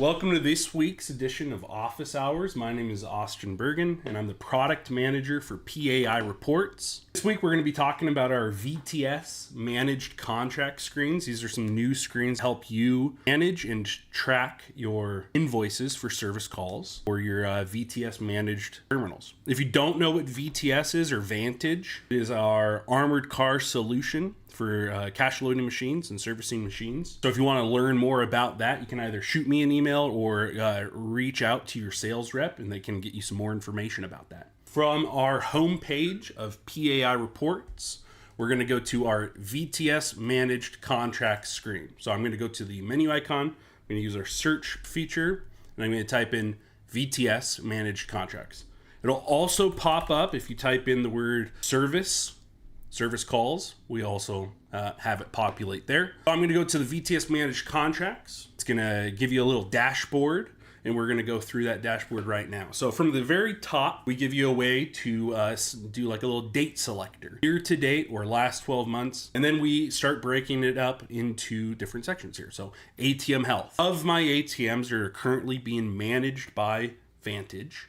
Welcome to this week's edition of Office Hours. My name is Austin Bergen, and I'm the product manager for PAI Reports. This week, we're going to be talking about our VTS managed contract screens. These are some new screens to help you manage and track your invoices for service calls or your VTS managed terminals. If you don't know what VTS is, or Vantage, it is our armored car solution for cash loading machines and servicing machines. So if you want to learn more about that, you can either shoot me an email or reach out to your sales rep and they can get you some more information about that. From our homepage of PAI Reports, we're going to go to our VTS managed contract screen. So I'm going to go to the menu icon. I'm going to use our search feature and I'm going to type in VTS managed contracts. It'll also pop up if you type in the word service calls. We also have it populate there. I'm going to go to the VTS managed contracts. It's going to give you a little dashboard and we're going to go through that dashboard right now. So from the very top, we give you a way to do like a little date selector, year to date or last 12 months. And then we start breaking it up into different sections here. So ATMHelp. Of my ATMs that are currently being managed by Vantage,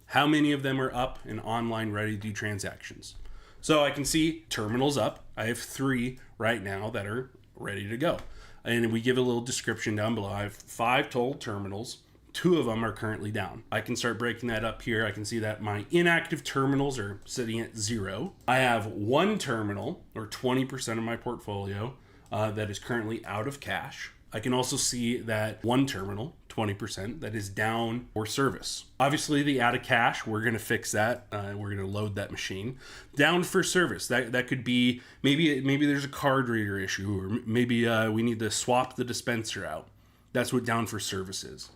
how many of them are up and online ready to do transactions? So I can see terminals up. I have 3 right now that are ready to go. And we give a little description down below. I have 5 total terminals. 2 of them are currently down. I can start breaking that up here. I can see that my inactive terminals are sitting at 0. I have 1 terminal, or 20% of my portfolio, that is currently out of cash. I can also see that 1 terminal, 20%, that is down for service. Obviously, the out of cash, we're going to fix that. We're going to load that machine. Down for service, that could be, maybe there's a card reader issue, or maybe we need to swap the dispenser out. That's what down for service is.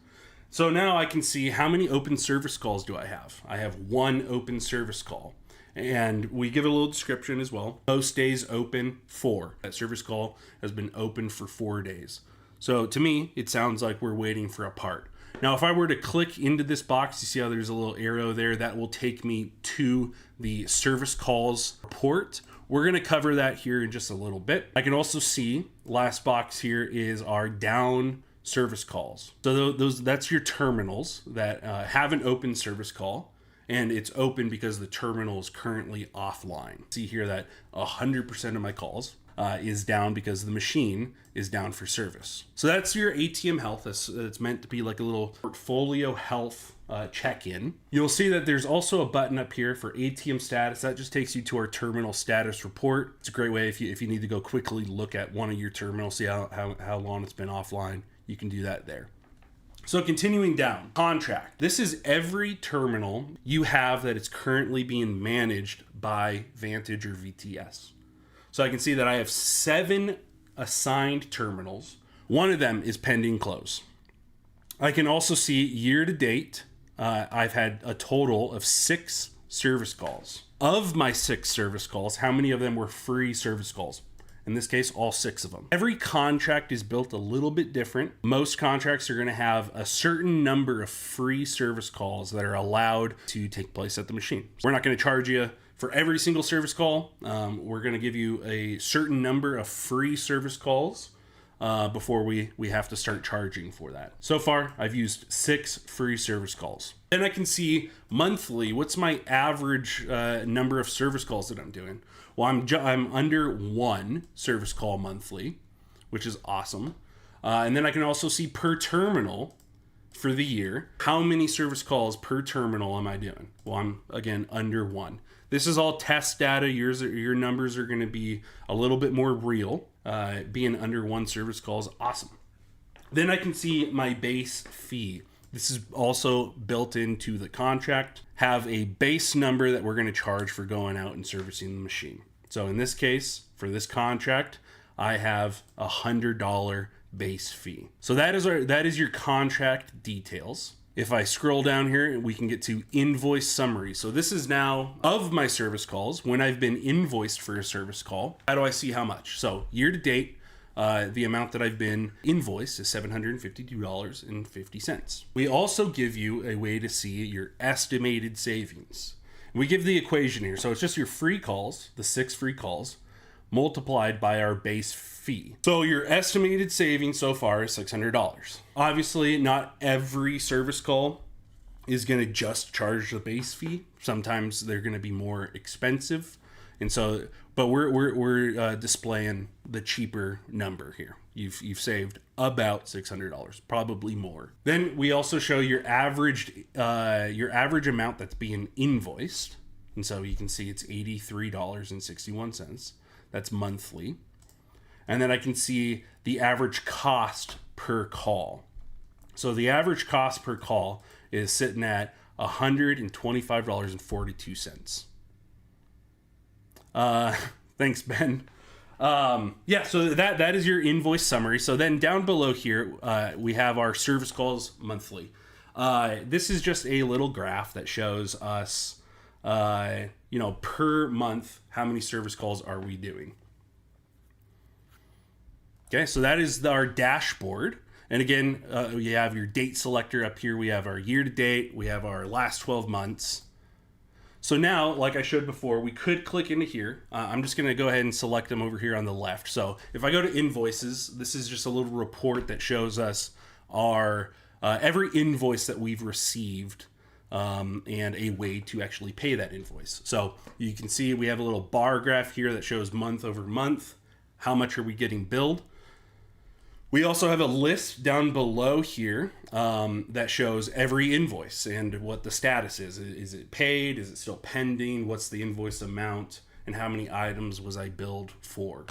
So now I can see how many open service calls do I have. I have 1 open service call. And we give a little description as well. Most days open 4. That service call has been open for 4 days. So to me, it sounds like we're waiting for a part. Now, if I were to click into this box, you see how there's a little arrow there, that will take me to the service calls report. We're going to cover that here in just a little bit. I can also see, last box here is our down service calls. So that's your terminals that have an open service call, and it's open because the terminal is currently offline. See here that 100% of my calls is down because the machine is down for service. So that's your ATM health. It's meant to be like a little portfolio health check-in. You'll see that there's also a button up here for ATM status. That just takes you to our terminal status report. It's a great way if you need to go quickly look at one of your terminals, see how long it's been offline. You can do that there. So continuing down, contract. This is every terminal you have that is currently being managed by Vantage or VTS. So I can see that I have 7 assigned terminals. 1 of them is pending close. I can also see year to date, I've had a total of 6 service calls. Of my 6 service calls, how many of them were free service calls? In this case, all 6 of them. Every contract is built a little bit different. Most contracts are going to have a certain number of free service calls that are allowed to take place at the machine. So we're not going to charge you for every single service call. We're going to give you a certain number of free service calls before we have to start charging for that. So far, I've used 6 free service calls. Then I can see monthly, what's my average number of service calls that I'm doing? Well, I'm under 1 service call monthly, which is awesome. And then I can also see per terminal for the year. How many service calls per terminal am I doing? Well, I'm, again, under 1. This is all test data. Your numbers are going to be a little bit more real. Being under 1 service call is awesome. Then I can see my base fee. This is also built into the contract. Have a base number that we're going to charge for going out and servicing the machine. So in this case, for this contract, I have $100 base fee. So that is your contract details. If I scroll down here, we can get to invoice summary. So this is now of my service calls. When I've been invoiced for a service call, how do I see how much? So year to date, the amount that I've been invoiced is $752.50. We also give you a way to see your estimated savings. We give the equation here. So it's just your free calls, the 6 free calls, multiplied by our base fee. So your estimated savings so far is $600. Obviously, not every service call is going to just charge the base fee. Sometimes they're going to be more expensive. And so, but we're displaying the cheaper number here. You've saved about $600, probably more. Then we also show your average amount that's being invoiced. And so you can see it's $83.61. That's monthly. And then I can see the average cost per call. So the average cost per call is sitting at $125.42. Thanks, Ben. Yeah, so that is your invoice summary. So then down below here, we have our service calls monthly. This is just a little graph that shows us, per month, how many service calls are we doing. Okay, so that is our dashboard. And again, we have your date selector up here. We have our year to date. We have our last 12 months. So now, like I showed before, we could click into here. I'm just going to go ahead and select them over here on the left. So if I go to invoices, this is just a little report that shows us our every invoice that we've received and a way to actually pay that invoice. So you can see we have a little bar graph here that shows month over month. How much are we getting billed? We also have a list down below here that shows every invoice and what the status is. Is it paid? Is it still pending? What's the invoice amount? And how many items was I billed for?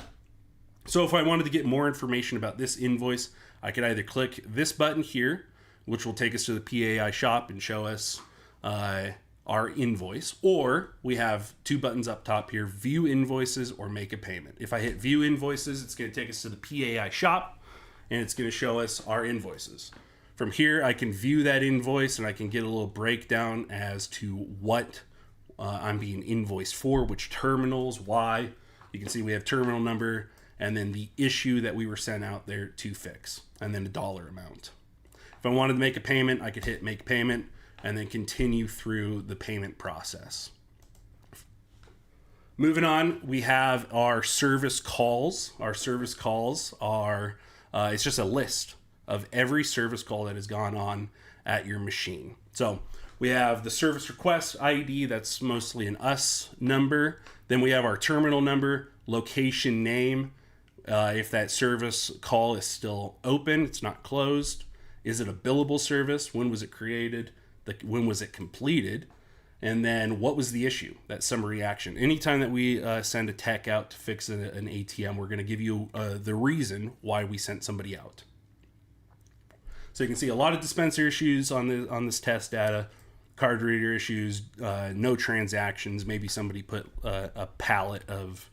So if I wanted to get more information about this invoice, I could either click this button here, which will take us to the PAI shop and show us our invoice, or we have two buttons up top here, view invoices or make a payment. If I hit view invoices, it's going to take us to the PAI shop, and it's going to show us our invoices. From here, I can view that invoice and I can get a little breakdown as to what I'm being invoiced for, which terminals, why. You can see we have terminal number and then the issue that we were sent out there to fix, and then a dollar amount. If I wanted to make a payment, I could hit make payment and then continue through the payment process. Moving on, we have our service calls. Our service calls are it's just a list of every service call that has gone on at your machine. So we have the service request ID, that's mostly an US number. Then we have our terminal number, location name, if that service call is still open, it's not closed. Is it a billable service? When was it created? When was it completed? And then what was the issue? That summary action. Anytime that we send a tech out to fix an ATM, we're going to give you the reason why we sent somebody out. So you can see a lot of dispenser issues on this test data, card reader issues, no transactions. Maybe somebody put a pallet of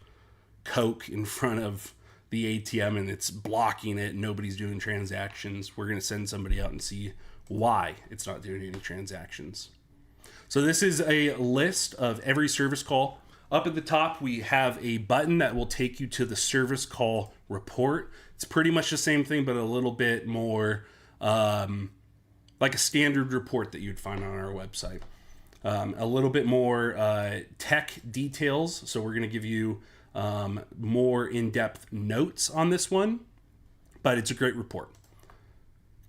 Coke in front of the ATM and it's blocking it. Nobody's doing transactions. We're going to send somebody out and see why it's not doing any transactions. So this is a list of every service call. Up at the top, we have a button that will take you to the service call report. It's pretty much the same thing, but a little bit more like a standard report that you'd find on our website. A little bit more tech details. So we're going to give you more in-depth notes on this one, but it's a great report.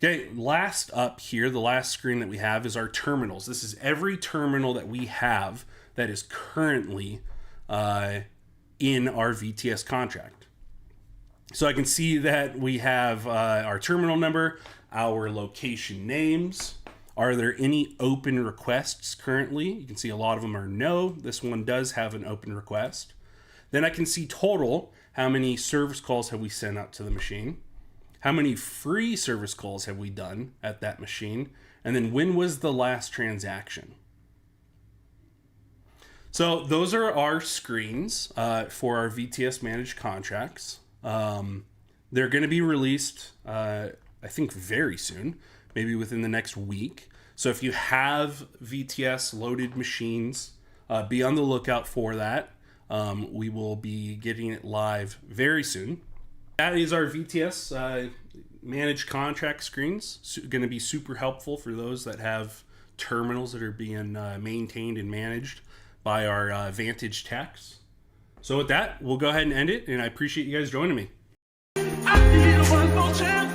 Okay, last up here, the last screen that we have is our terminals. This is every terminal that we have that is currently in our VTS contract. So I can see that we have our terminal number, our location names. Are there any open requests currently? You can see a lot of them are no. This one does have an open request. Then I can see total, how many service calls have we sent out to the machine? How many free service calls have we done at that machine? And then when was the last transaction? So those are our screens for our VTS managed contracts. They're going to be released, I think, very soon, maybe within the next week. So if you have VTS loaded machines, be on the lookout for that. We will be getting it live very soon. That is our VTS managed contract screens. Going to be super helpful for those that have terminals that are being maintained and managed by our Vantage techs. So with that, we'll go ahead and end it, and I appreciate you guys joining me. I need one more chance.